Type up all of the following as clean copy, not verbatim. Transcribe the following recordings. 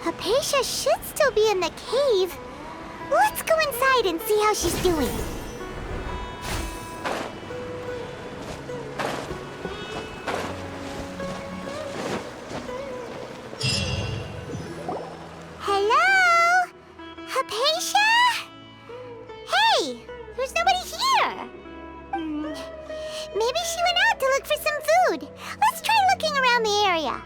Hypatia should still be in the cave. Let's go inside and see how she's doing. Hello? Hypatia? Hey, there's nobody here. Maybe she went out to look for some food. Let's try looking around the area.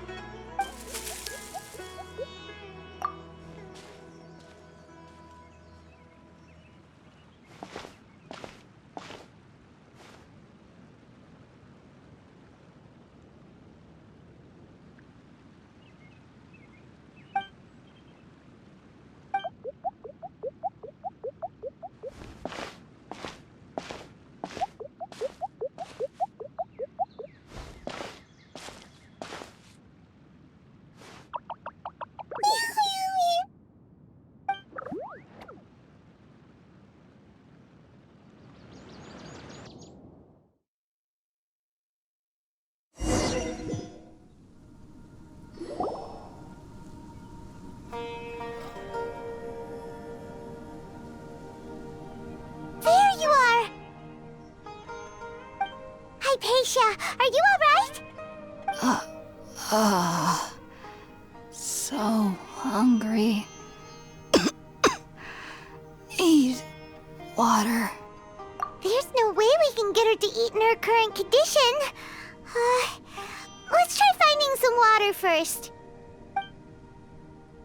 Hypatia, are you alright? So hungry. Need water. There's no way we can get her to eat in her current condition. Let's try finding some water first.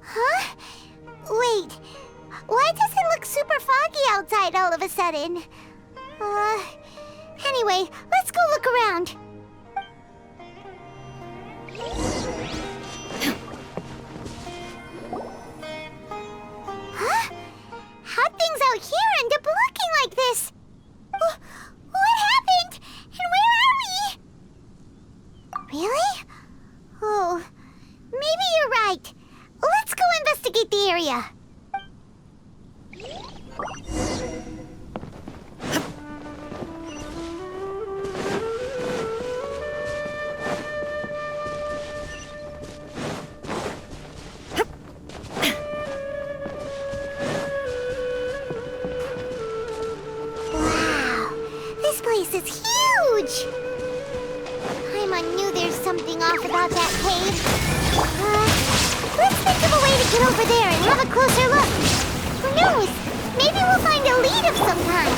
Huh? Wait, why does it look super foggy outside all of a sudden? Anyway, let's go look around. Huh? How'd things out here end up looking like this? What happened? And where are we? Really? Oh, maybe you're right. Let's go investigate the area. This is huge! Paimon knew there's something off about that cave. Let's think of a way to get over there and have a closer look. Who knows? Maybe we'll find a lead of some kind.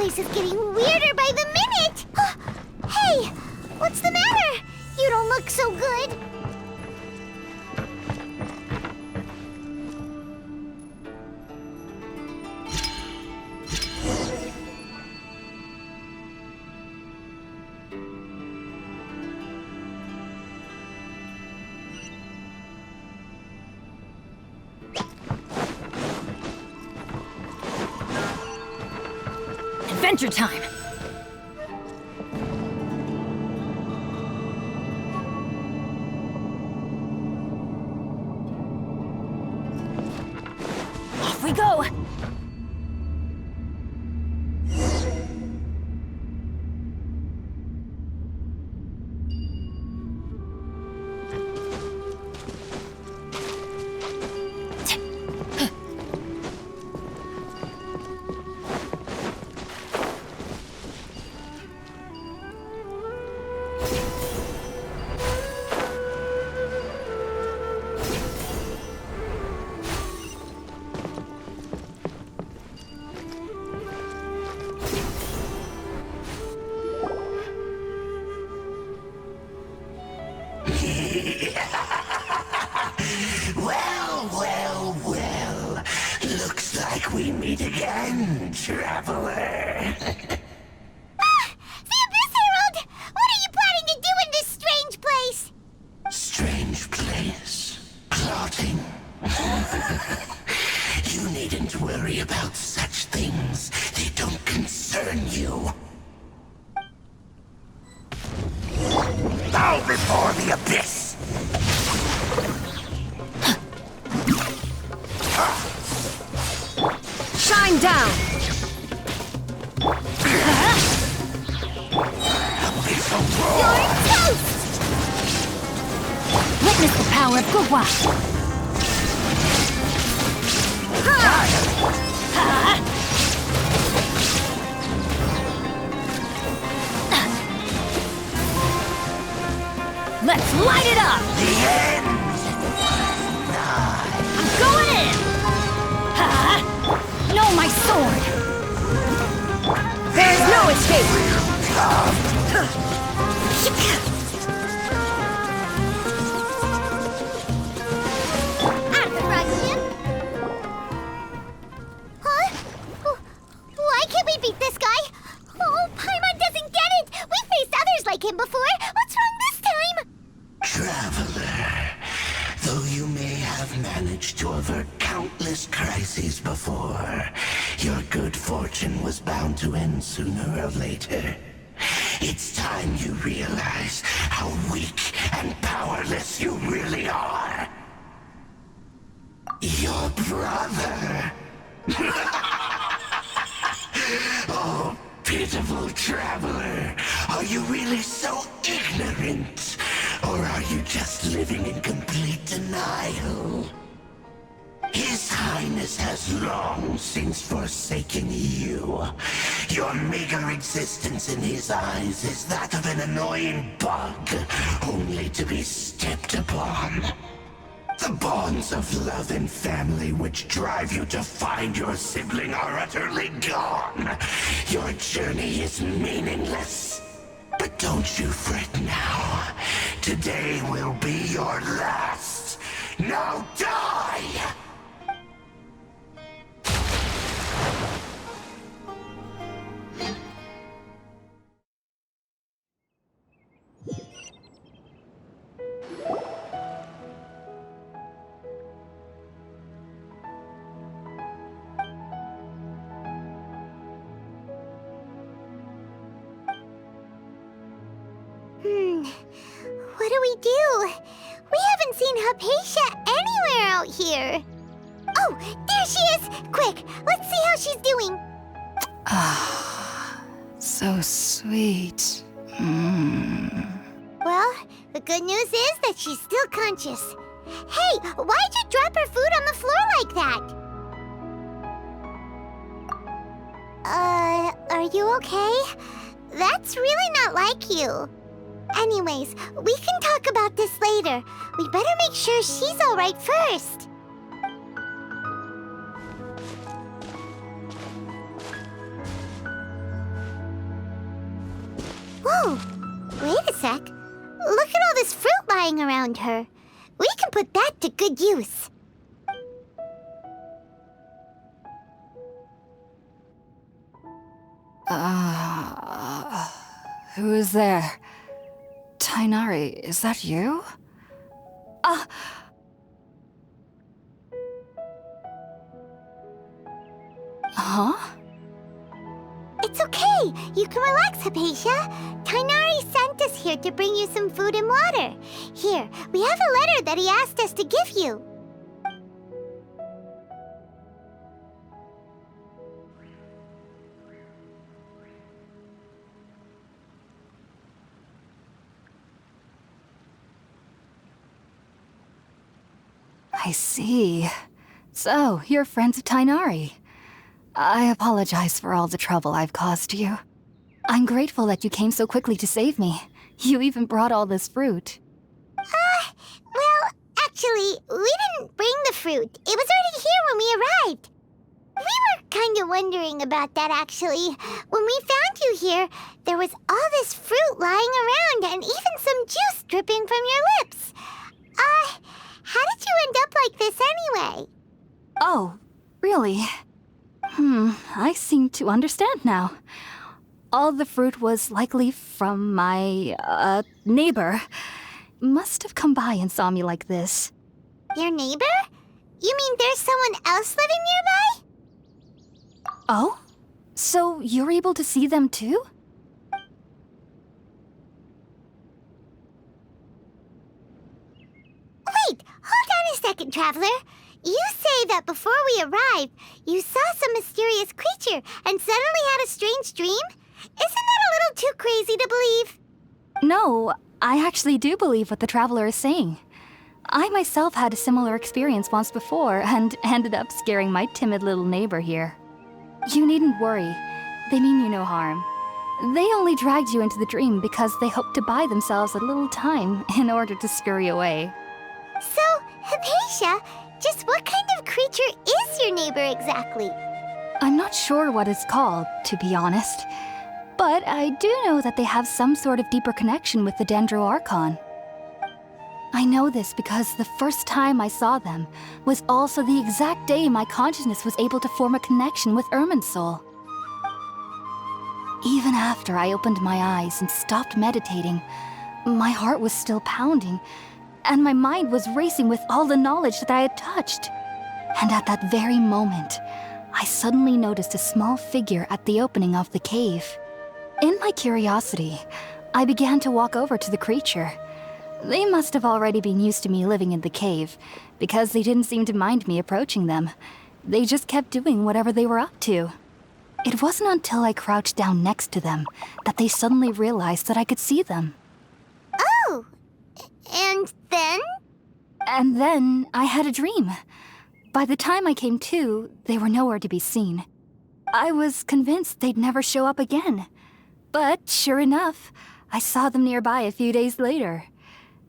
place is getting weirder by the minute! Hey! What's the matter? You don't look so good. Adventure time! Off we go! Well. Looks like we meet again, traveler. The Abyss Herald! What are you planning to do in this strange place? Strange place. Plotting. You needn't worry about such things. They don't concern you. Bow before the Abyss! Shine down! Abyssal roar! You're toast! Witness the power of Gua! Let's light it up! The end! I'm going in! No, my sword! There's no escape! Huh? Why can't we beat this guy? Oh, Paimon doesn't get it! We faced others like him before! What's wrong this time? Traveler, though you may have managed to avert countless crises before, your good fortune was bound to end sooner or later. It's time you realize how weak and powerless you really are. Your brother. Oh, pitiful traveler. Are you really so ignorant? Or are you just living in complete denial? His Highness has long since forsaken you. Your meager existence in his eyes is that of an annoying bug, only to be stepped upon. The bonds of love and family which drive you to find your sibling are utterly gone. Your journey is meaningless. But don't you fret now. Today will be your last. Now die! What do we do? We haven't seen Hypatia anywhere out here. Oh, there she is! Quick, let's see how she's doing. Ah, so sweet. Well, the good news is that she's still conscious. Hey, why'd you drop her food on the floor like that? Are you okay? That's really not like you. Anyways, we can talk about this later. We better make sure she's all right first. Whoa, wait a sec. Look at all this fruit lying around her. We can put that to good use. Who is there? Tighnari, is that you? Huh? It's okay. You can relax, Hypatia. Tighnari sent us here to bring you some food and water. Here, we have a letter that he asked us to give you. I see. So, you're friends of Tighnari. I apologize for all the trouble I've caused you. I'm grateful that you came so quickly to save me. You even brought all this fruit. Well, actually, we didn't bring the fruit. It was already here when we arrived. We were kind of wondering about that, actually. When we found you here, there was all this fruit lying around and even some juice dripping from your lips. How did you end up like this anyway? Oh, really? I seem to understand now. All the fruit was likely from my, neighbor. Must have come by and saw me like this. Your neighbor? You mean there's someone else living nearby? Oh? So you're able to see them too? Wait, hold on a second, Traveler. You say that before we arrived, you saw some mysterious creature and suddenly had a strange dream? Isn't that a little too crazy to believe? No, I actually do believe what the Traveler is saying. I myself had a similar experience once before and ended up scaring my timid little neighbor here. You needn't worry. They mean you no harm. They only dragged you into the dream because they hoped to buy themselves a little time in order to scurry away. So, Hypatia, just what kind of creature is your neighbor exactly? I'm not sure what it's called, to be honest. But I do know that they have some sort of deeper connection with the Dendro Archon. I know this because the first time I saw them was also the exact day my consciousness was able to form a connection with Irminsul. Even after I opened my eyes and stopped meditating, my heart was still pounding, and my mind was racing with all the knowledge that I had touched. And at that very moment, I suddenly noticed a small figure at the opening of the cave. In my curiosity, I began to walk over to the creature. They must have already been used to me living in the cave, because they didn't seem to mind me approaching them. They just kept doing whatever they were up to. It wasn't until I crouched down next to them that they suddenly realized that I could see them. Oh, and then? And then I had a dream. By the time I came to, they were nowhere to be seen. I was convinced they'd never show up again. But sure enough, I saw them nearby a few days later.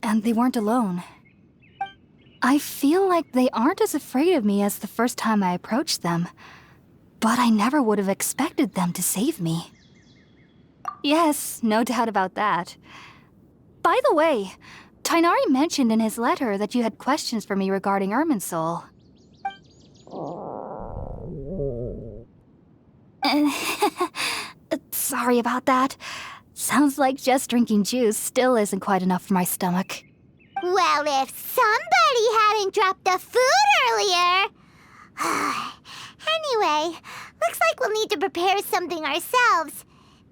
And they weren't alone. I feel like they aren't as afraid of me as the first time I approached them. But I never would have expected them to save me. Yes, no doubt about that. By the way, Tighnari mentioned in his letter that you had questions for me regarding Irminsul. Sorry about that. Sounds like just drinking juice still isn't quite enough for my stomach. Well, if somebody hadn't dropped the food earlier... Anyway, looks like we'll need to prepare something ourselves.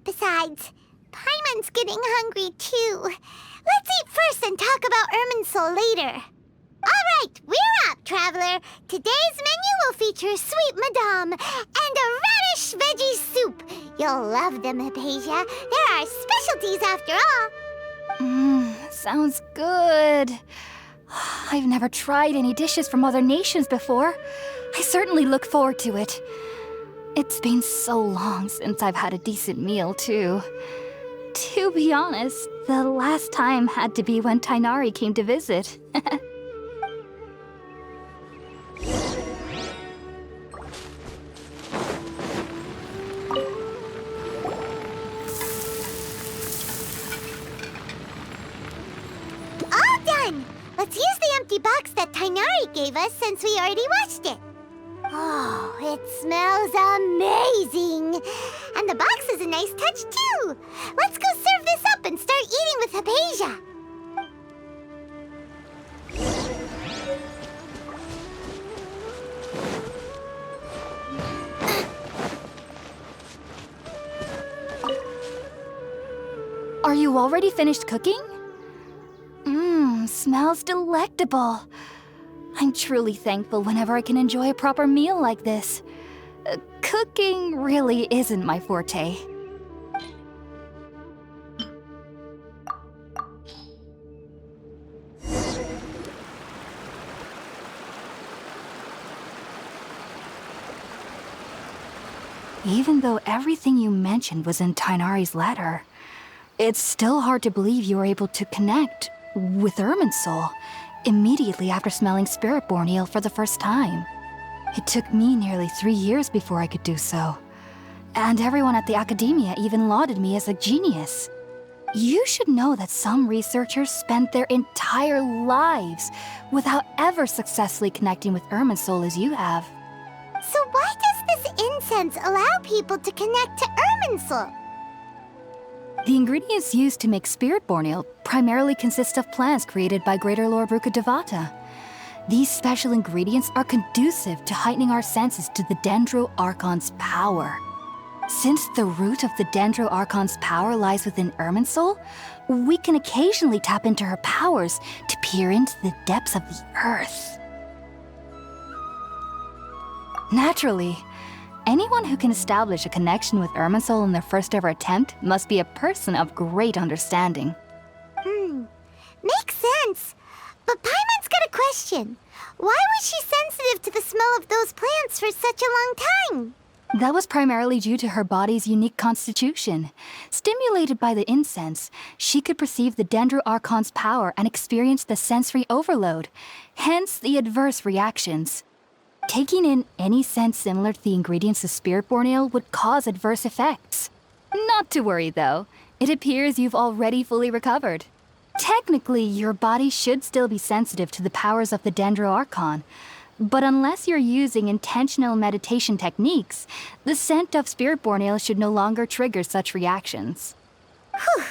Besides, Paimon's getting hungry too. Let's eat first and talk about Irminsul later. All right, we're up, Traveler. Today's menu will feature sweet madame and a radish veggie soup. You'll love them, Hypatia. They're our specialties after all. Sounds good. I've never tried any dishes from other nations before. I certainly look forward to it. It's been so long since I've had a decent meal, too. To be honest, the last time had to be when Tighnari came to visit. empty box that Tighnari gave us since we already washed it. Oh, it smells amazing! And the box is a nice touch too! Let's go serve this up and start eating with Hypatia! Are you already finished cooking? Smells delectable. I'm truly thankful whenever I can enjoy a proper meal like this. Cooking really isn't my forte. Even though everything you mentioned was in Tighnari's letter, it's still hard to believe you were able to connect with Irminsul immediately after smelling Spiritborn eel for the first time. It took me nearly 3 years before I could do so. And everyone at the academia even lauded me as a genius. You should know that some researchers spend their entire lives without ever successfully connecting with Irminsul as you have. So why does this incense allow people to connect to Irminsul? The ingredients used to make Spiritborn eel primarily consist of plants created by Greater Lord Devata. These special ingredients are conducive to heightening our senses to the Dendro Archon's power. Since the root of the Dendro Archon's power lies within Irminsul, we can occasionally tap into her powers to peer into the depths of the earth. Naturally, anyone who can establish a connection with Irminsul in their first ever attempt must be a person of great understanding. Makes sense. But Paimon's got a question. Why was she sensitive to the smell of those plants for such a long time? That was primarily due to her body's unique constitution. Stimulated by the incense, she could perceive the Dendro Archon's power and experience the sensory overload, hence the adverse reactions. Taking in any scent similar to the ingredients of Spiritborn eel would cause adverse effects. Not to worry, though. It appears you've already fully recovered. Technically, your body should still be sensitive to the powers of the Dendro Archon, but unless you're using intentional meditation techniques, the scent of Spiritborn eel should no longer trigger such reactions. Whew.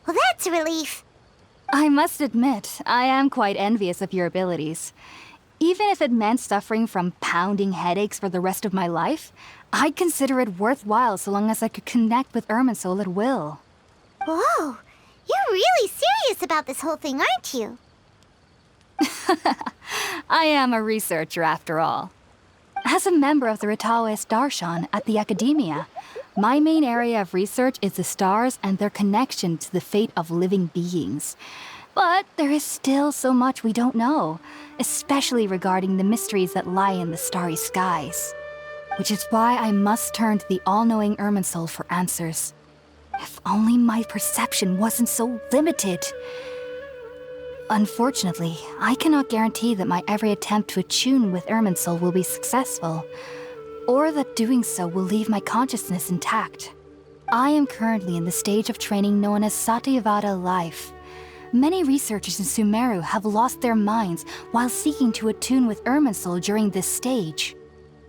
Well, that's a relief. I must admit, I am quite envious of your abilities. Even if it meant suffering from pounding headaches for the rest of my life, I'd consider it worthwhile so long as I could connect with Irminsul at will. Whoa, you're really serious about this whole thing, aren't you? I am a researcher after all. As a member of the Ritaoist Darshan at the Academia, my main area of research is the stars and their connection to the fate of living beings. But there is still so much we don't know, especially regarding the mysteries that lie in the starry skies. Which is why I must turn to the all-knowing Irminsul for answers. If only my perception wasn't so limited. Unfortunately, I cannot guarantee that my every attempt to attune with Irminsul will be successful, or that doing so will leave my consciousness intact. I am currently in the stage of training known as Satyavada life. Many researchers in Sumeru have lost their minds while seeking to attune with Irminsul during this stage.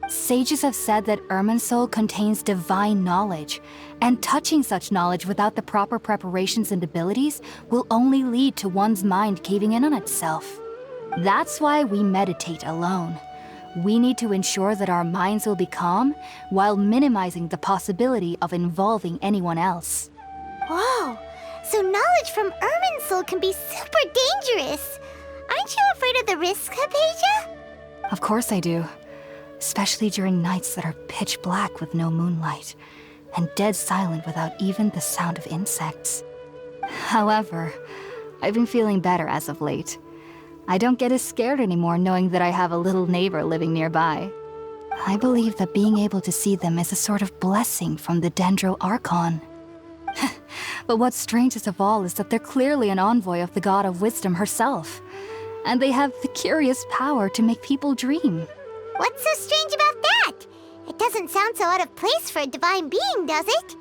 Sages have said that Irminsul contains divine knowledge, and touching such knowledge without the proper preparations and abilities will only lead to one's mind caving in on itself. That's why we meditate alone. We need to ensure that our minds will be calm while minimizing the possibility of involving anyone else. Whoa, so knowledge from Irminsul can be super dangerous. Aren't you afraid of the risks, Hypatia? Of course I do. Especially during nights that are pitch black with no moonlight, and dead silent without even the sound of insects. However, I've been feeling better as of late. I don't get as scared anymore knowing that I have a little neighbor living nearby. I believe that being able to see them is a sort of blessing from the Dendro Archon. But what's strangest of all is that they're clearly an envoy of the God of Wisdom herself, and they have the curious power to make people dream. What's so strange about that? It doesn't sound so out of place for a divine being, does it?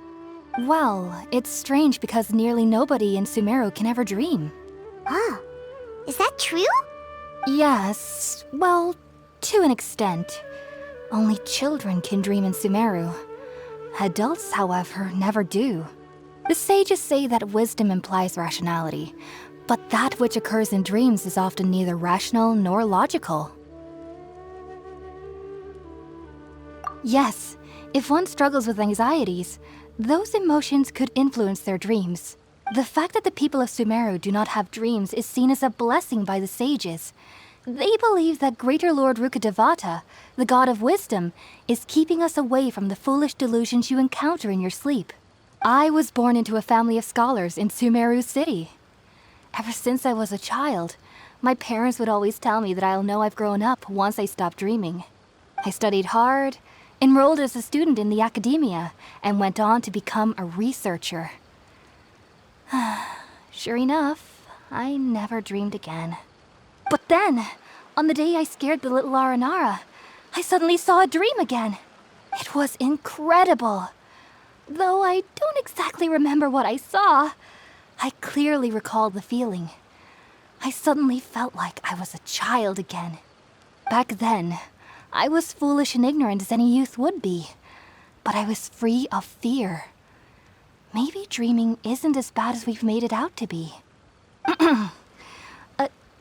Well, it's strange because nearly nobody in Sumeru can ever dream. Oh, is that true? Yes, well, to an extent. Only children can dream in Sumeru. Adults, however, never do. The sages say that wisdom implies rationality, but that which occurs in dreams is often neither rational nor logical. Yes, if one struggles with anxieties, those emotions could influence their dreams. The fact that the people of Sumeru do not have dreams is seen as a blessing by the sages. They believe that Greater Lord Rukkhadevata, the god of wisdom, is keeping us away from the foolish delusions you encounter in your sleep. I was born into a family of scholars in Sumeru City. Ever since I was a child, my parents would always tell me that I'll know I've grown up once I stop dreaming. I studied hard, enrolled as a student in the academia, and went on to become a researcher. Sure enough, I never dreamed again. But then, on the day I scared the little Aranara, I suddenly saw a dream again. It was incredible. Though I don't exactly remember what I saw, I clearly recall the feeling. I suddenly felt like I was a child again. Back then, I was foolish and ignorant as any youth would be, but I was free of fear. Maybe dreaming isn't as bad as we've made it out to be.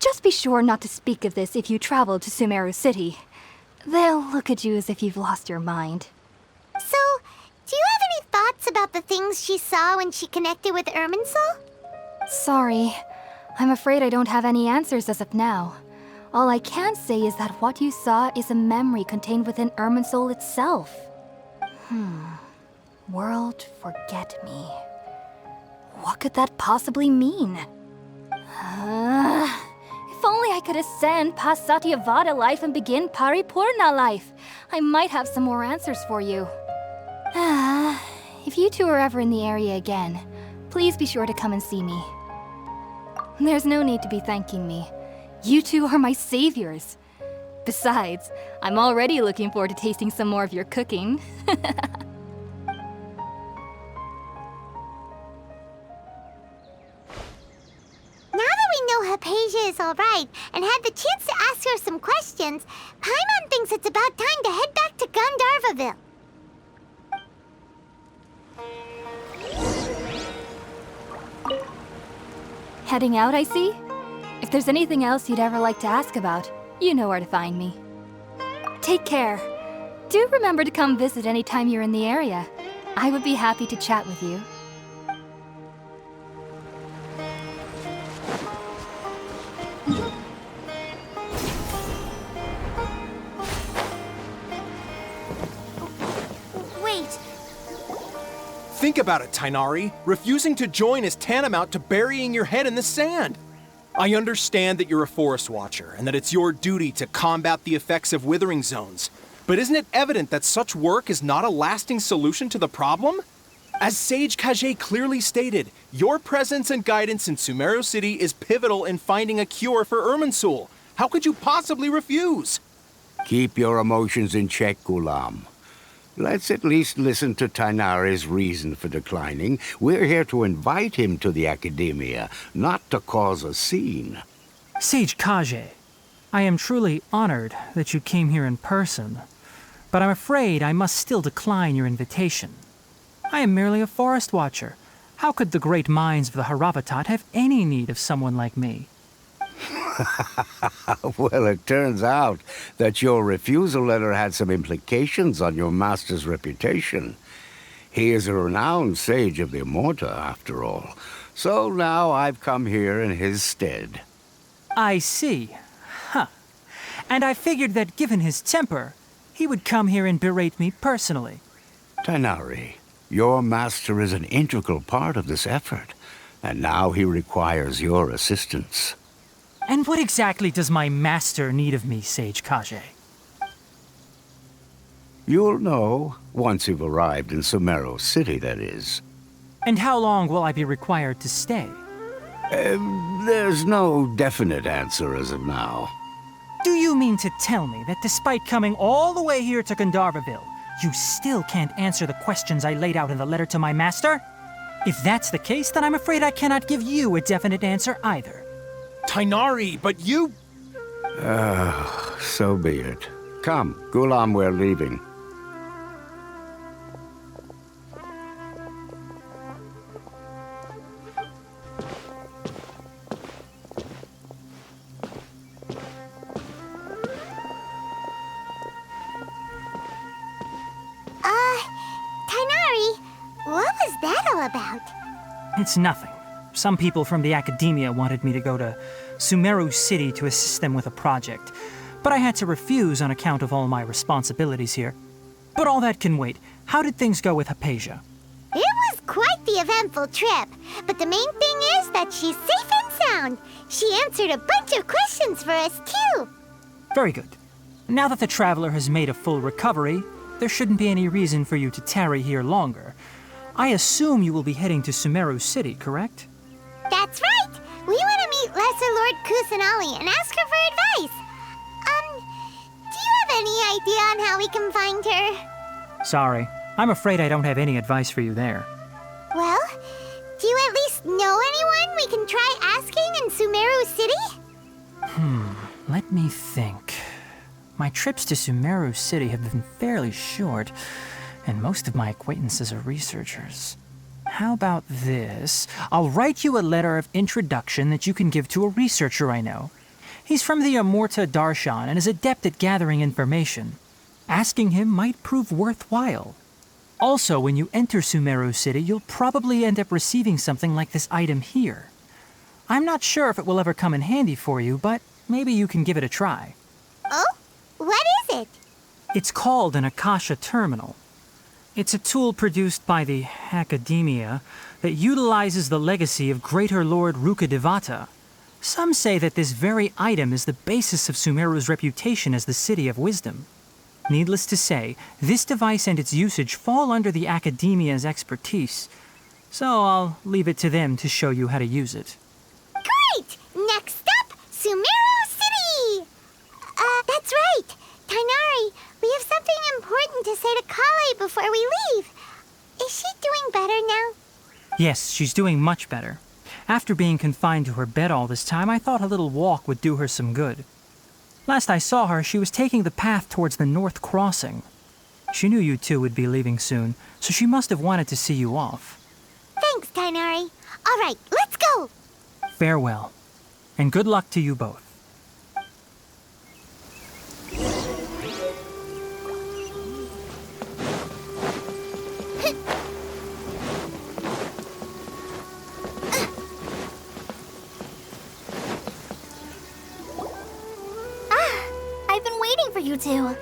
Just be sure not to speak of this if you travel to Sumeru City. They'll look at you as if you've lost your mind. So, do you have any thoughts about the things she saw when she connected with Irminsul? Sorry, I'm afraid I don't have any answers as of now. All I can say is that what you saw is a memory contained within Irminsul itself. World forget me. What could that possibly mean? If only I could ascend past Satyavada life and begin Paripurna life, I might have some more answers for you. If you two are ever in the area again, please be sure to come and see me. There's no need to be thanking me. You two are my saviors. Besides, I'm already looking forward to tasting some more of your cooking. Now that we know Hypatia is alright and had the chance to ask her some questions, Paimon thinks it's about time to head back to Gandharvaville. Heading out, I see? If there's anything else you'd ever like to ask about, you know where to find me. Take care. Do remember to come visit anytime you're in the area. I would be happy to chat with you. Wait, Think about it, Tighnari. Refusing to join is tantamount to burying your head in the sand. I understand that you're a forest watcher and that it's your duty to combat the effects of withering zones. But isn't it evident that such work is not a lasting solution to the problem? As Sage Kage clearly stated, your presence and guidance in Sumeru City is pivotal in finding a cure for Irminsul. How could you possibly refuse? Keep your emotions in check, Ghulam. Let's at least listen to Tighnari's reason for declining. We're here to invite him to the Academia, not to cause a scene. Sage Kage, I am truly honored that you came here in person, but I'm afraid I must still decline your invitation. I am merely a forest watcher. How could the great minds of the Haravatat have any need of someone like me? Well, it turns out that your refusal letter had some implications on your master's reputation. He is a renowned sage of the Immorta, after all. So now I've come here in his stead. I see. Huh. And I figured that given his temper, he would come here and berate me personally. Tighnari, your master is an integral part of this effort, and now he requires your assistance. And what exactly does my master need of me, Sage Kage? You'll know, once you've arrived in Sumeru City, that is. And how long will I be required to stay? There's no definite answer as of now. Do you mean to tell me that despite coming all the way here to Gandharvaville, you still can't answer the questions I laid out in the letter to my master? If that's the case, then I'm afraid I cannot give you a definite answer either. Tighnari, but you... So be it. Come, Gulam, we're leaving. Tighnari, what was that all about? It's nothing. Some people from the academia wanted me to go to Sumeru City to assist them with a project, but I had to refuse on account of all my responsibilities here. But all that can wait. How did things go with Hypatia? It was quite the eventful trip, but the main thing is that she's safe and sound. She answered a bunch of questions for us, too. Very good. Now that the traveler has made a full recovery, there shouldn't be any reason for you to tarry here longer. I assume you will be heading to Sumeru City, correct? That's right. We want to meet Lesser Lord Kusanali and ask her for advice. Do you have any idea on how we can find her? Sorry, I'm afraid I don't have any advice for you there. Well, do you at least know anyone we can try asking in Sumeru City? Let me think. My trips to Sumeru City have been fairly short, and most of my acquaintances are researchers. How about this? I'll write you a letter of introduction that you can give to a researcher I know. He's from the Amurta Darshan and is adept at gathering information. Asking him might prove worthwhile. Also, when you enter Sumeru City, you'll probably end up receiving something like this item here. I'm not sure if it will ever come in handy for you, but maybe you can give it a try. Oh? What is it? It's called an Akasha Terminal. It's a tool produced by the academia that utilizes the legacy of Greater Lord Rukkhadevata. Some say that this very item is the basis of Sumeru's reputation as the City of Wisdom. Needless to say, this device and its usage fall under the academia's expertise, so I'll leave it to them to show you how to use it. Great! Next up, Sumeru City! That's right. Tighnari, we have something important to say to collei before we leave. Is she doing better now? Yes, she's doing much better. After being confined to her bed all this time, I thought a little walk would do her some good. Last I saw her, she was taking the path towards the North Crossing. She knew you two would be leaving soon, so she must have wanted to see you off. Thanks, Tighnari. All right, let's go! Farewell, and good luck to you both. I've been waiting for you two.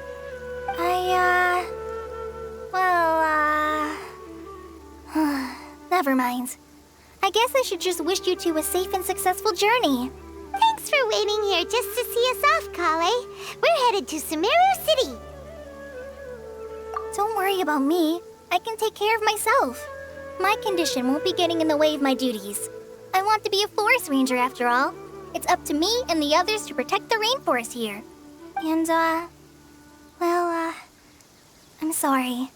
Never mind. I guess I should just wish you two a safe and successful journey. Thanks for waiting here just to see us off, collei. We're headed to Sumeru City. Don't worry about me. I can take care of myself. My condition won't be getting in the way of my duties. I want to be a forest ranger after all. It's up to me and the others to protect the rainforest here. And, I'm sorry.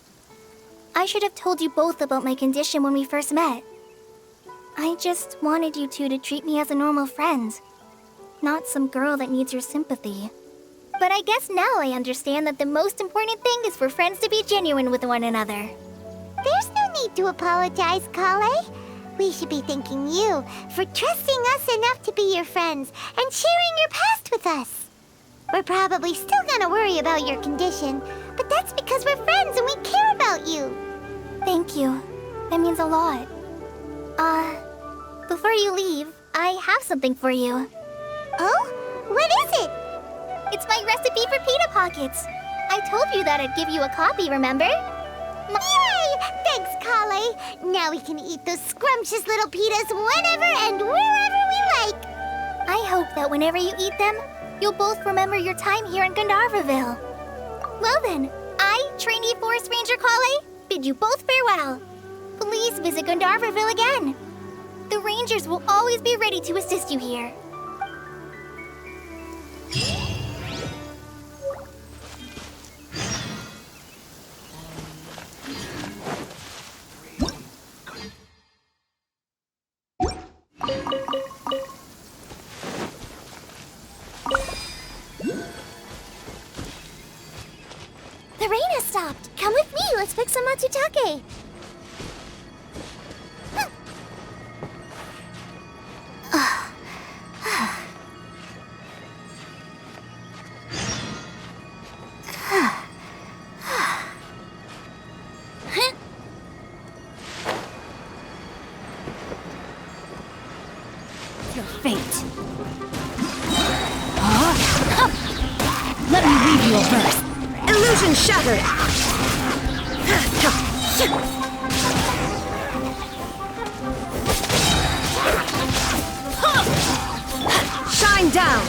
I should have told you both about my condition when we first met. I just wanted you two to treat me as a normal friend, not some girl that needs your sympathy. But I guess now I understand that the most important thing is for friends to be genuine with one another. There's no need to apologize, collei. We should be thanking you for trusting us enough to be your friends and sharing your past with us. We're probably still gonna worry about your condition, but that's because we're friends and we care about you. Thank you. That means a lot. Before you leave, I have something for you. Oh? What is it? It's my recipe for pita pockets. I told you that I'd give you a copy, remember? Yay! Thanks, collei. Now we can eat those scrumptious little pitas whenever and wherever we like. I hope that whenever you eat them, you'll both remember your time here in Gandharvaville. Well then, I, trainee forest ranger collei, bid you both farewell. Please visit Gandharvaville again. The rangers will always be ready to assist you here. Matsutake! Your fate. Let me read you a verse. Illusion shattered! Shine down!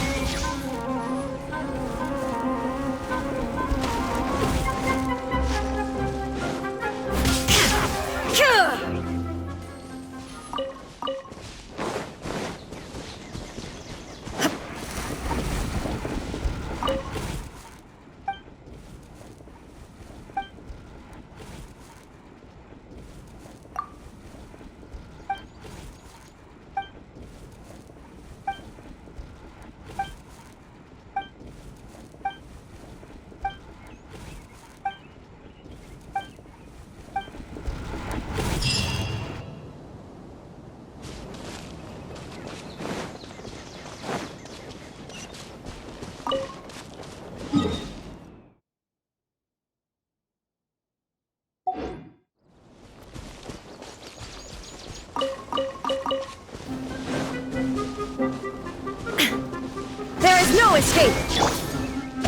There is no escape!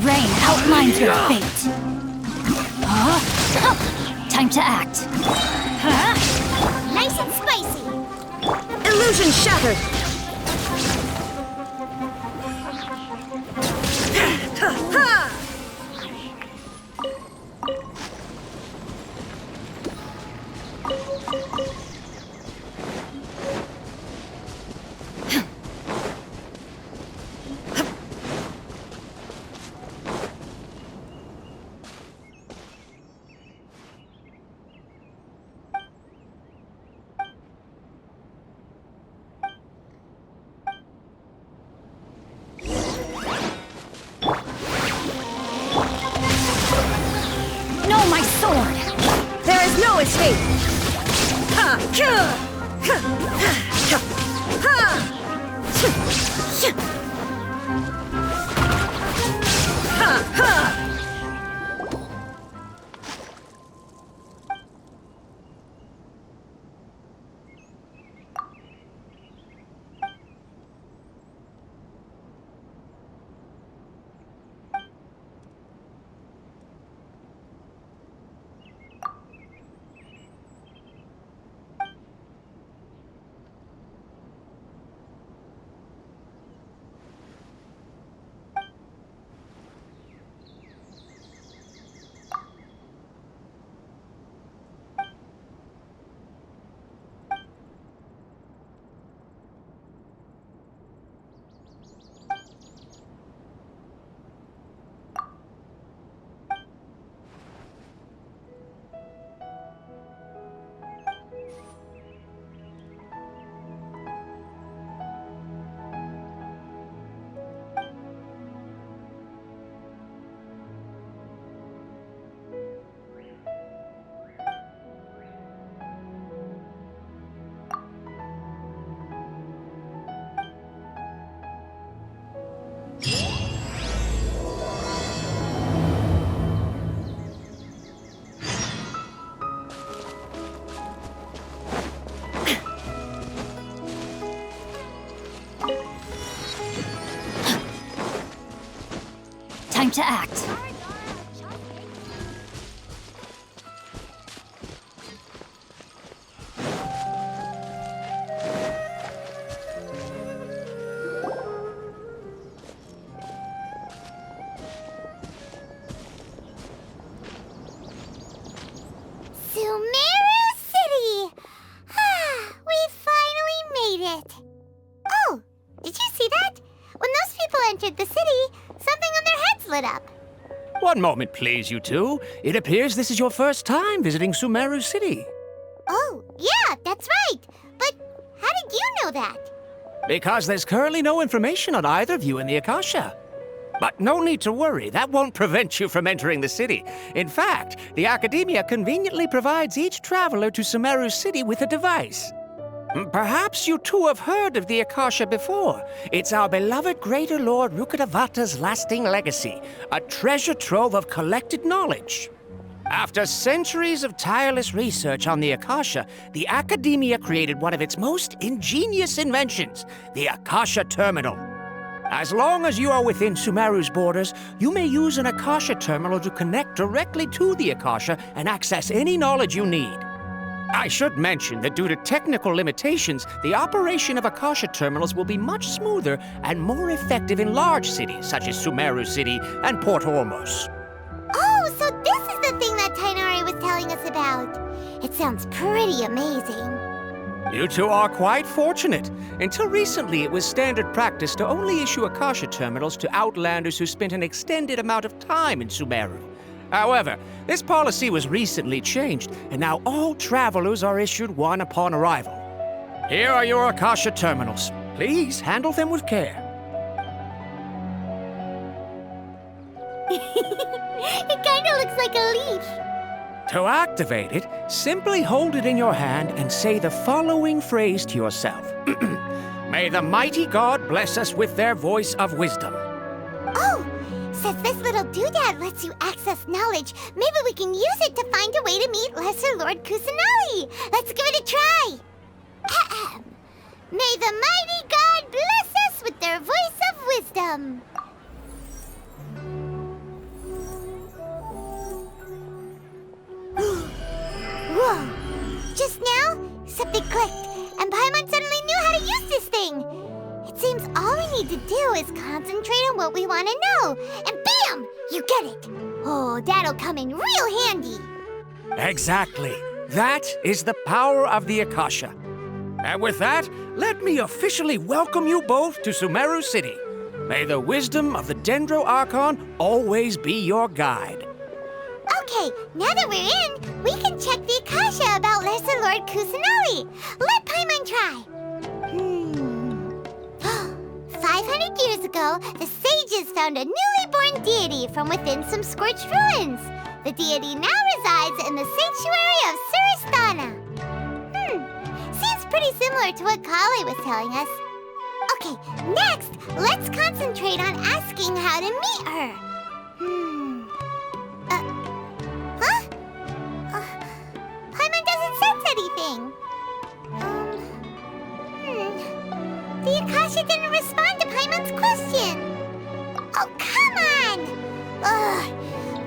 Rain outlines your fate. Time to act. Nice and spicy! Illusion shattered! No, my sword! There is no escape! Time to act. Sumeru City! We finally made it! Oh, did you see that? When those people entered the city, something on their heads lit up. One moment, please, you two. It appears this is your first time visiting Sumeru City. Oh, yeah, that's right. But how did you know that? Because there's currently no information on either of you in the Akasha. But no need to worry, that won't prevent you from entering the city. In fact, the Academia conveniently provides each traveler to Sumeru City with a device. Perhaps you too have heard of the Akasha before. It's our beloved Greater Lord Rukkhadevata's lasting legacy, a treasure trove of collected knowledge. After centuries of tireless research on the Akasha, the Academia created one of its most ingenious inventions, the Akasha Terminal. As long as you are within Sumeru's borders, you may use an Akasha terminal to connect directly to the Akasha and access any knowledge you need. I should mention that due to technical limitations, the operation of Akasha terminals will be much smoother and more effective in large cities such as Sumeru City and Port Ormos. Oh, so this is the thing that tighnari was telling us about. It sounds pretty amazing. You two are quite fortunate. Until recently, it was standard practice to only issue Akasha terminals to outlanders who spent an extended amount of time in Sumeru. However, this policy was recently changed, and now all travelers are issued one upon arrival. Here are your Akasha terminals. Please handle them with care. It kinda looks like a leash. To activate it, simply hold it in your hand and say the following phrase to yourself. May the mighty God bless us with their voice of wisdom. Oh, since this little doodad lets you access knowledge, maybe we can use it to find a way to meet Lesser Lord Kusanali. Let's give it a try. Ahem. May the mighty God bless us with their voice of wisdom. Whoa! Just now, something clicked, and Paimon suddenly knew how to use this thing. It seems all we need to do is concentrate on what we want to know, and bam! You get it! Oh, that'll come in real handy. Exactly. That is the power of the Akasha. And with that, let me officially welcome you both to Sumeru City. May the wisdom of the Dendro Archon always be your guide. Okay, now that we're in, we can check the Akasha about Lesser Lord Kusanali. Let Paimon try. 500 years ago, the sages found a newly born deity from within some scorched ruins. The deity now resides in the sanctuary of Suristana. Seems pretty similar to what Collei was telling us. Okay, next, let's concentrate on asking how to meet her. Paimon doesn't sense anything. The Akasha didn't respond to Paimon's question. Oh, come on! Ugh.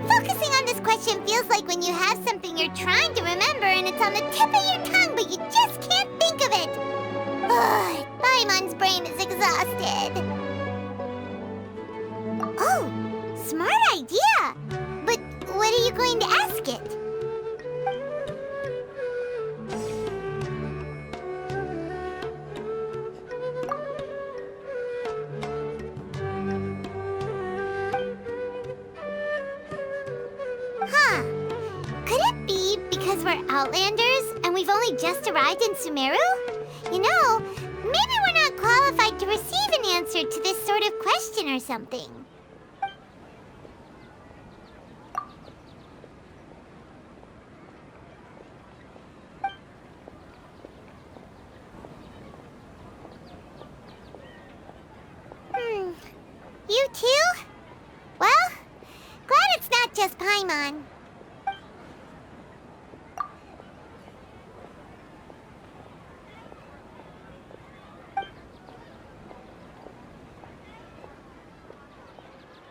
Focusing on this question feels like when you have something you're trying to remember and it's on the tip of your tongue, but you just can't think of it. Ugh, Paimon's brain is exhausted. Oh, smart idea. But what are you going to ask it? Huh. Could it be because we're outlanders and we've only just arrived in Sumeru? You know, maybe we're not qualified to receive an answer to this sort of question or something. You too? Well, glad it's not just Paimon.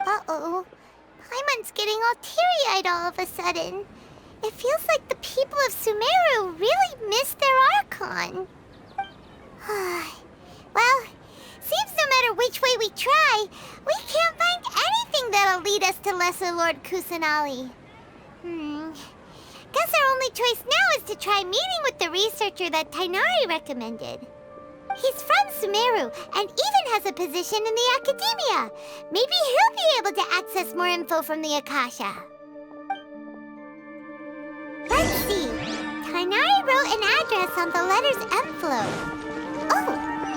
Uh-oh. Paimon's getting all teary-eyed all of a sudden. It feels like the people of Sumeru really missed their Archon. Well, seems no matter which way we try, we can't find anything that'll lead us to Lesser Lord Kusanali. Guess our only choice now is to try meeting with the researcher that Tighnari recommended. He's from Sumeru and even has a position in the Academia. Maybe he'll be able to access more info from the Akasha. Let's see. Tighnari wrote an address on the letter's envelope. Oh,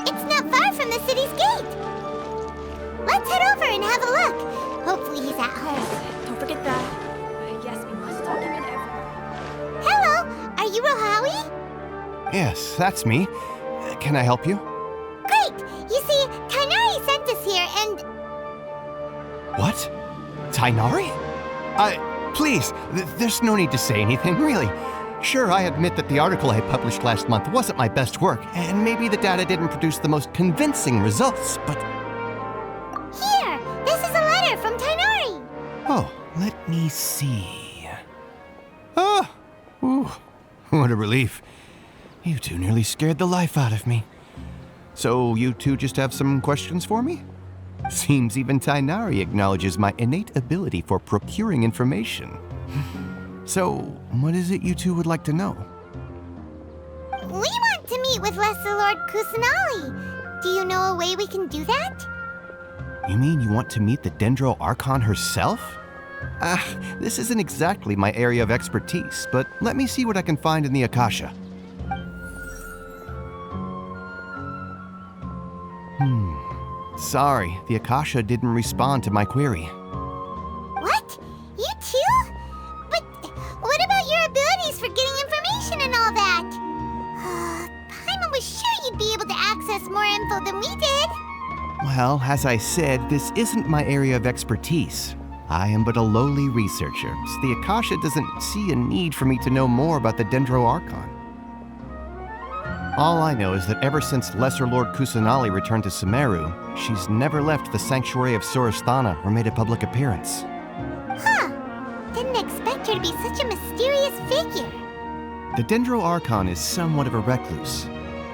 it's not far from the city's gate. Let's head over and have a look. Hopefully he's at home. Don't forget that. Yes, we must document everything. Hello, are you miHoYo? Yes, that's me. Can I help you? Great! You see, Tighnari sent us here and... What? Tighnari? Please, there's no need to say anything, really. Sure, I admit that the article I published last month wasn't my best work, and maybe the data didn't produce the most convincing results, but... Here! This is a letter from Tighnari! Oh, let me see... Oh! Ooh, what a relief. You two nearly scared the life out of me. So you two just have some questions for me? Seems even Tighnari acknowledges my innate ability for procuring information. So, what is it you two would like to know? We want to meet with Lesser Lord Kusanali. Do you know a way we can do that? You mean you want to meet the Dendro Archon herself? This isn't exactly my area of expertise, but let me see what I can find in the Akasha. Sorry, the Akasha didn't respond to my query. What? You too? But what about your abilities for getting information and all that? Paimon was sure you'd be able to access more info than we did. Well, as I said, this isn't my area of expertise. I am but a lowly researcher, so the Akasha doesn't see a need for me to know more about the Dendro Archon. All I know is that ever since Lesser Lord Kusanali returned to Sumeru, she's never left the Sanctuary of Sorasthana or made a public appearance. Huh. Didn't expect her to be such a mysterious figure. The Dendro Archon is somewhat of a recluse.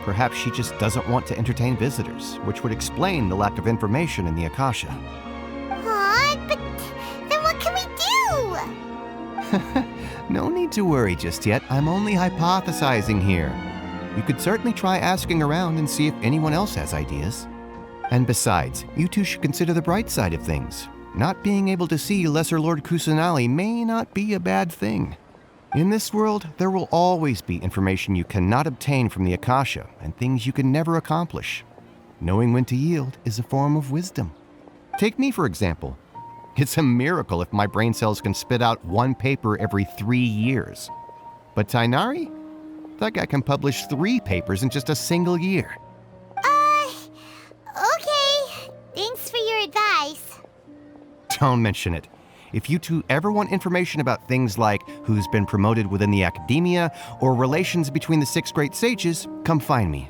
Perhaps she just doesn't want to entertain visitors, which would explain the lack of information in the Akasha. Aw, but then what can we do? No need to worry just yet. I'm only hypothesizing here. You could certainly try asking around and see if anyone else has ideas. And besides, you two should consider the bright side of things. Not being able to see Lesser Lord Kusanali may not be a bad thing. In this world, there will always be information you cannot obtain from the Akasha and things you can never accomplish. Knowing when to yield is a form of wisdom. Take me, for example. It's a miracle if my brain cells can spit out one paper every 3 years. But Tighnari? That guy can publish 3 papers in just a single year. Okay. Thanks for your advice. Don't mention it. If you two ever want information about things like who's been promoted within the academia or relations between the 6 great sages, come find me.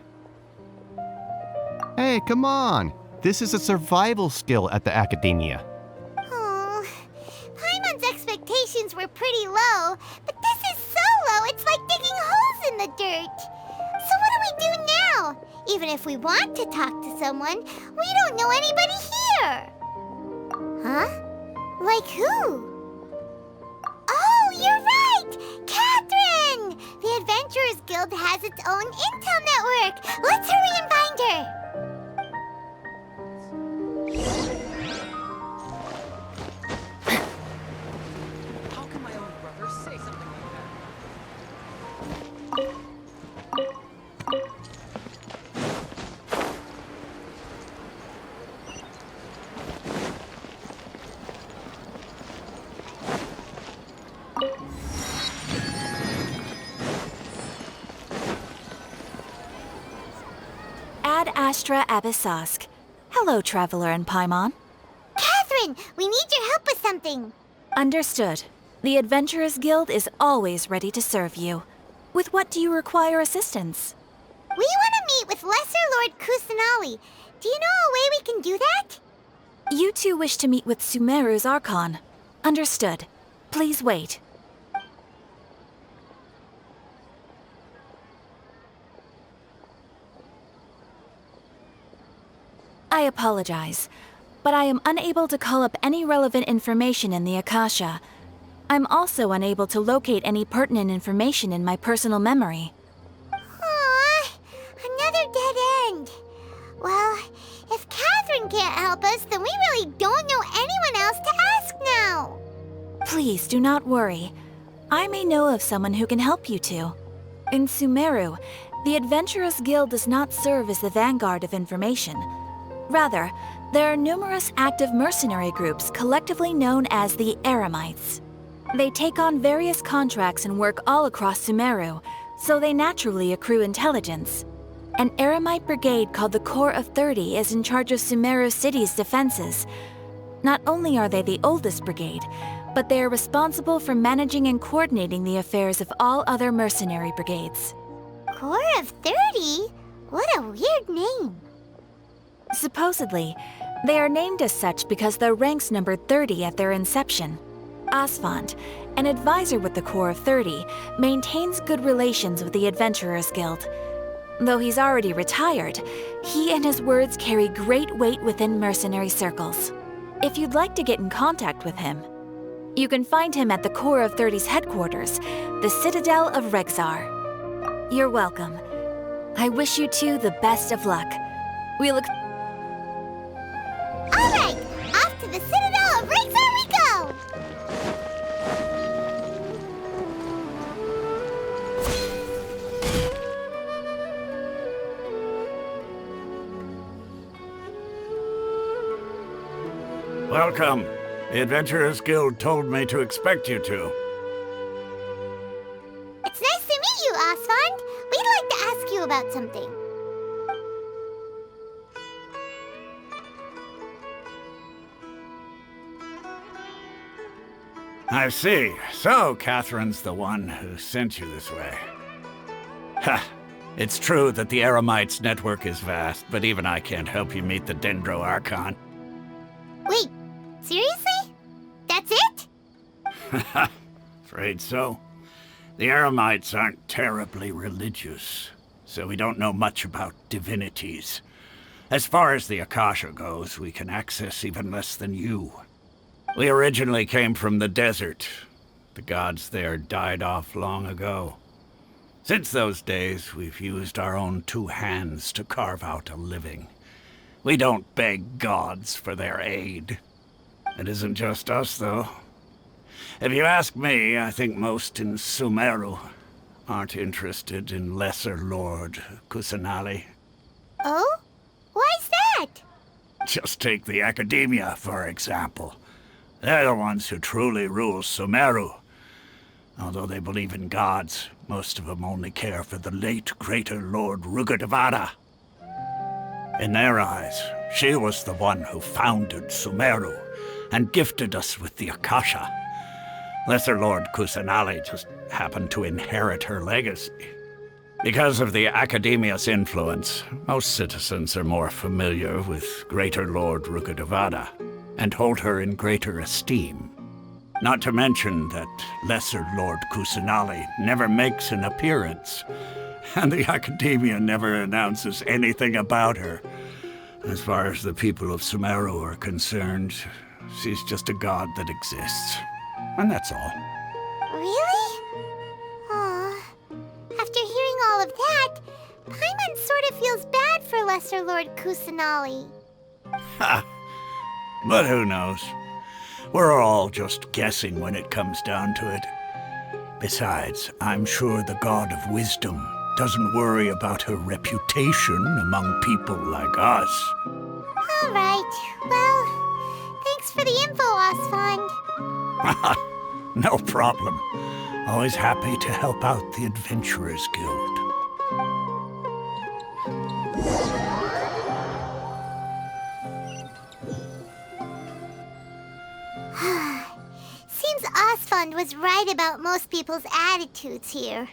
Hey, come on. This is a survival skill at the academia. Oh, Paimon's expectations were pretty low, but this is so low, it's like digging holes in the dirt. So what do we do now? Even if we want to talk to someone, we don't know anybody here. Huh? Like who? Oh, you're right! Catherine! The Adventurers Guild has its own intel network. Let's hurry and find her. How can my own brother say something like that? Ad Astra Abyssosk. Hello, Traveler and Paimon. Catherine, we need your help with something. Understood. The Adventurers Guild is always ready to serve you. With what do you require assistance? We want to meet with Lesser Lord Kusanali. Do you know a way we can do that? You two wish to meet with Sumeru's Archon. Understood. Please wait. I apologize, but I am unable to call up any relevant information in the Akasha. I'm also unable to locate any pertinent information in my personal memory. Aww, another dead end. Well, if Catherine can't help us, then we really don't know anyone else to ask now. Please do not worry. I may know of someone who can help you two. In Sumeru, the Adventurers Guild does not serve as the vanguard of information. Rather, there are numerous active mercenary groups collectively known as the Eremites. They take on various contracts and work all across Sumeru, so they naturally accrue intelligence. An Eremite brigade called the Corps of 30 is in charge of Sumeru City's defenses. Not only are they the oldest brigade, but they are responsible for managing and coordinating the affairs of all other mercenary brigades. Corps of 30? What a weird name. Supposedly, they are named as such because their ranks numbered 30 at their inception. Asfand, an advisor with the Corps of 30, maintains good relations with the Adventurers Guild. Though he's already retired, he and his words carry great weight within mercenary circles. If you'd like to get in contact with him, you can find him at the Corps of 30's headquarters, the Citadel of Rexar. You're welcome. I wish you two the best of luck. We look... Alright, off to the Citadel of Rexar we go! Welcome. The Adventurers Guild told me to expect you two. It's nice to meet you, Asfand. We'd like to ask you about something. I see. So, Catherine's the one who sent you this way. Ha! It's true that the Eremites' network is vast, but even I can't help you meet the Dendro Archon. Wait, seriously? That's it? Afraid so. The Eremites aren't terribly religious, so we don't know much about divinities. As far as the Akasha goes, we can access even less than you. We originally came from the desert. The gods there died off long ago. Since those days, we've used our own two hands to carve out a living. We don't beg gods for their aid. It isn't just us, though. If you ask me, I think most in Sumeru aren't interested in Lesser Lord Kusanali. Oh? Why's that? Just take the Academia, for example. They're the ones who truly rule Sumeru. Although they believe in gods, most of them only care for the late Greater Lord Rugadavada. In their eyes, she was the one who founded Sumeru and gifted us with the Akasha. Lesser Lord Kusanali just happened to inherit her legacy. Because of the Academia's influence, most citizens are more familiar with Greater Lord Rugadavada and hold her in greater esteem. Not to mention that Lesser Lord Kusanali never makes an appearance, and the Academia never announces anything about her. As far as the people of Sumeru are concerned, she's just a god that exists. And that's all. Really? Aw. After hearing all of that, Paimon sort of feels bad for Lesser Lord Kusanali. Ha! But who knows? We're all just guessing when it comes down to it. Besides, I'm sure the God of Wisdom doesn't worry about her reputation among people like us. All right. Well, thanks for the info, Asfand. No problem. Always happy to help out the Adventurers Guild. Seems Asfand was right about most people's attitudes here.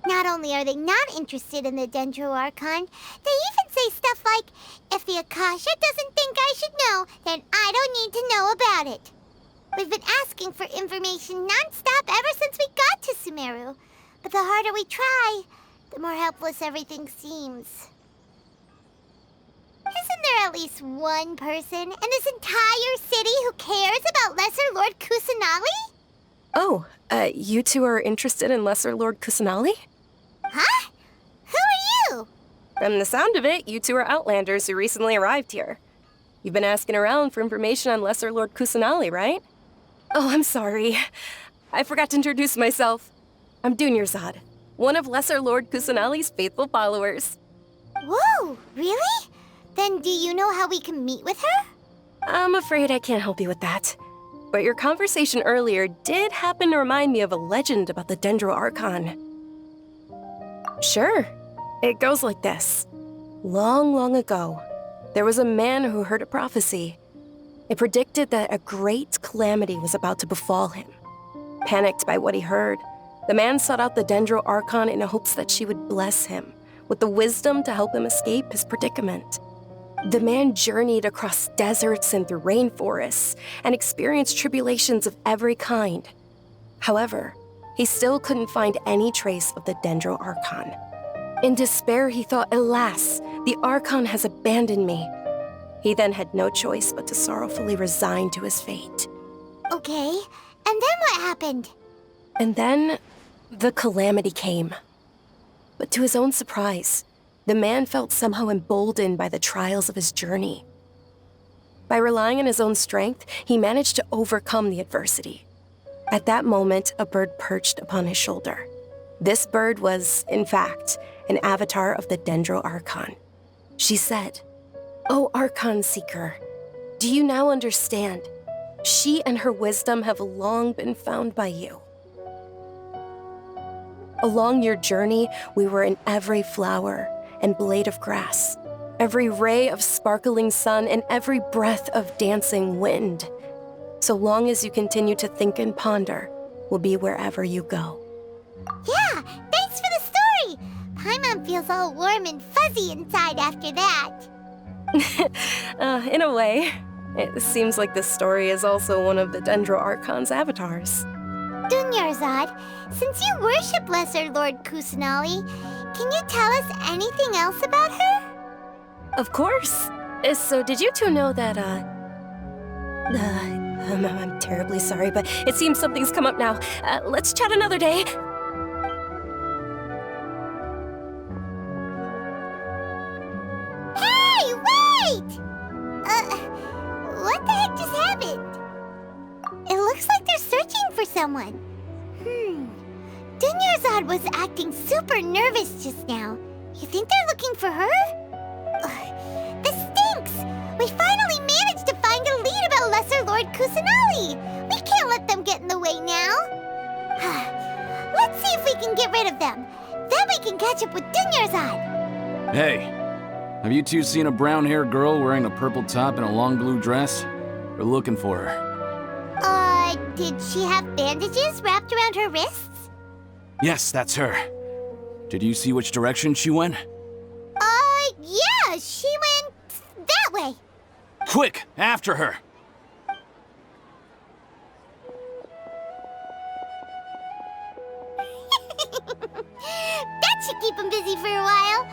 Not only are they not interested in the Dendro Archon, they even say stuff like, if the Akasha doesn't think I should know, then I don't need to know about it. We've been asking for information non-stop ever since we got to Sumeru. But the harder we try, the more helpless everything seems. Isn't there at least one person in this entire city who cares about Lesser Lord Kusanali? Oh, you two are interested in Lesser Lord Kusanali? Huh? Who are you? From the sound of it, you two are Outlanders who recently arrived here. You've been asking around for information on Lesser Lord Kusanali, right? Oh, I'm sorry. I forgot to introduce myself. I'm Dunyarzad, one of Lesser Lord Kusanali's faithful followers. Whoa, really? Then do you know how we can meet with her? I'm afraid I can't help you with that. But your conversation earlier did happen to remind me of a legend about the Dendro Archon. Sure. It goes like this. Long, long ago, there was a man who heard a prophecy. It predicted that a great calamity was about to befall him. Panicked by what he heard, the man sought out the Dendro Archon in hopes that she would bless him with the wisdom to help him escape his predicament. The man journeyed across deserts and through rainforests and experienced tribulations of every kind. However, he still couldn't find any trace of the Dendro Archon. In despair, he thought, alas, the Archon has abandoned me. He then had no choice but to sorrowfully resign to his fate. Okay, and then what happened? And then, the calamity came. But to his own surprise, the man felt somehow emboldened by the trials of his journey. By relying on his own strength, he managed to overcome the adversity. At that moment, a bird perched upon his shoulder. This bird was, in fact, an avatar of the Dendro Archon. She said, "O Archon Seeker, do you now understand? She and her wisdom have long been found by you. Along your journey, we were in every flower and blade of grass, every ray of sparkling sun, and every breath of dancing wind. So long as you continue to think and ponder, we'll be wherever you go." Yeah, thanks for the story! Paimon feels all warm and fuzzy inside after that. In a way, it seems like this story is also one of the Dendro Archon's avatars. Dunyarzad, since you worship Lesser Lord Kusanali, can you tell us anything else about her? Of course. So did you two know that, I'm terribly sorry, but it seems something's come up now. Let's chat another day. Hey, wait! What the heck just happened? It looks like they're searching for someone. Dunyarzad was acting super nervous just now. You think they're looking for her? This stinks! We finally managed to find a lead about Lesser Lord Kusanali! We can't let them get in the way now! Let's see if we can get rid of them. Then we can catch up with Dunyarzad! Hey, have you two seen a brown-haired girl wearing a purple top and a long blue dress? We're looking for her. Did she have bandages wrapped around her wrists? Yes, that's her. Did you see which direction she went? Yeah, she went that way. Quick, after her! That should keep him busy for a while.